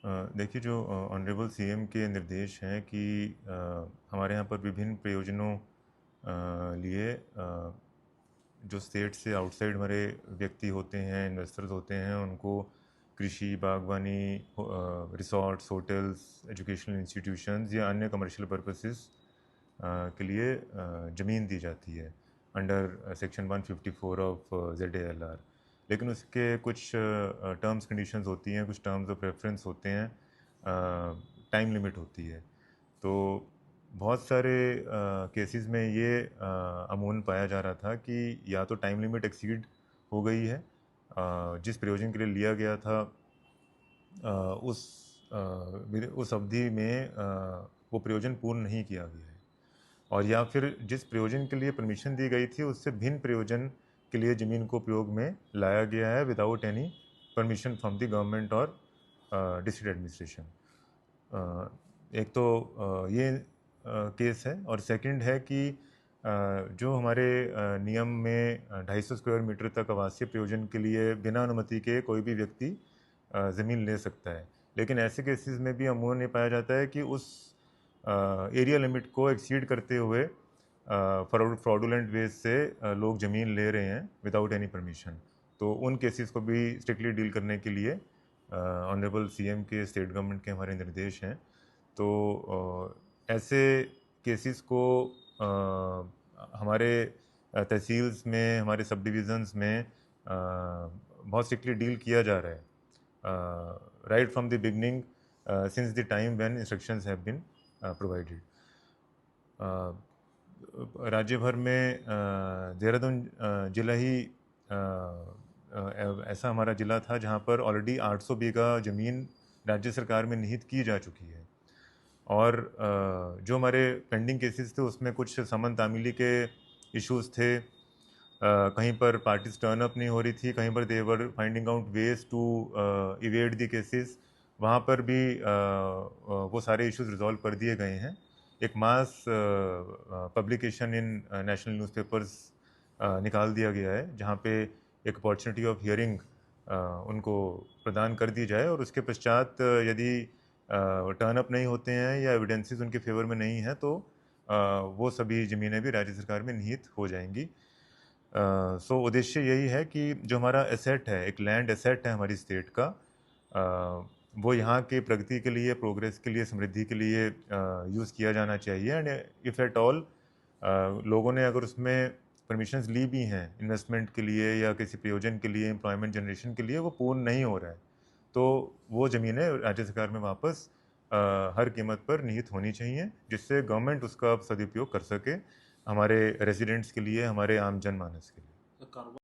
देखिए, जो honourable CM के निर्देश हैं कि हमारे यहाँ पर विभिन्न प्रयोजनों लिए जो स्टेट से आउटसाइड हमारे व्यक्ति होते हैं, इन्वेस्टर्स होते हैं, उनको कृषि, बागवानी, रिसॉर्ट्स, होटल्स, एजुकेशनल इंस्टीट्यूशंस या अन्य कमर्शियल पर्पसेस के लिए ज़मीन दी जाती है अंडर सेक्शन 154 ऑफ ZALR। लेकिन उसके कुछ टर्म्स कंडीशंस होती हैं, कुछ टर्म्स ऑफ रेफरेंस होते हैं, टाइम लिमिट होती है। तो बहुत सारे केसेस में ये अमूमन पाया जा रहा था कि या तो टाइम लिमिट एक्सीड हो गई है, जिस प्रयोजन के लिए लिया गया था उस उस अवधि में वो प्रयोजन पूर्ण नहीं किया गया है, और या फिर जिस प्रयोजन के लिए परमिशन दी गई थी उससे भिन्न प्रयोजन के लिए ज़मीन को उपयोग में लाया गया है without any permission from the government और डिस्ट्रिक्ट एडमिनिस्ट्रेशन। एक तो ये केस है, और सेकंड है कि जो हमारे नियम में 250 स्क्वायर मीटर तक आवासीय प्रयोजन के लिए बिना अनुमति के कोई भी व्यक्ति ज़मीन ले सकता है। लेकिन ऐसे केसेस में भी अमूमन ये पाया जाता है कि उस एरिया लिमिट को एक्सीड करते हुए फ्रॉडुलेंट वेज से लोग ज़मीन ले रहे हैं विदाउट एनी परमिशन। तो उन केसेस को भी स्ट्रिक्टली डील करने के लिए ऑनरेबल सीएम के, स्टेट गवर्नमेंट के हमारे निर्देश हैं। तो ऐसे केसेस को हमारे तहसील्स में, हमारे सब डिविज़न्स में बहुत स्ट्रिक्टली डील किया जा रहा है right from the beginning, since the time when instructions have been provided. राज्य भर में देहरादून जिला ही ऐसा हमारा ज़िला था जहाँ पर ऑलरेडी 800 बीघा ज़मीन राज्य सरकार में निहित की जा चुकी है। और जो हमारे पेंडिंग केसेस थे उसमें कुछ समन तामीली के इश्यूज़ थे, कहीं पर पार्टीज टर्न अप नहीं हो रही थी, कहीं पर they were finding out ways to evade the cases. वहाँ पर भी वो सारे इश्यूज रिजॉल्व कर दिए गए हैं। एक मास पब्लिकेशन इन नेशनल न्यूज़पेपर्स निकाल दिया गया है जहाँ पे एक अपॉर्चुनिटी ऑफ हियरिंग उनको प्रदान कर दी जाए, और उसके पश्चात यदि टर्न अप नहीं होते हैं या एविडेंसेस उनके फेवर में नहीं है तो वो सभी ज़मीनें भी राज्य सरकार में निहित हो जाएंगी। सो उद्देश्य यही है कि जो हमारा एसेट है, एक लैंड एसेट है हमारी स्टेट का, वो यहाँ के प्रगति के लिए, प्रोग्रेस के लिए, समृद्धि के लिए यूज़ किया जाना चाहिए। एंड इफ़ एट ऑल लोगों ने अगर उसमें परमिशंस ली भी हैं इन्वेस्टमेंट के लिए या किसी प्रयोजन के लिए, एम्प्लॉयमेंट जनरेशन के लिए, वो पूर्ण नहीं हो रहा है, तो वो ज़मीनें राज्य सरकार में वापस हर कीमत पर निहित होनी चाहिए, जिससे गवर्नमेंट उसका सदुपयोग कर सके हमारे रेजिडेंट्स के लिए, हमारे आम जनमानस के लिए।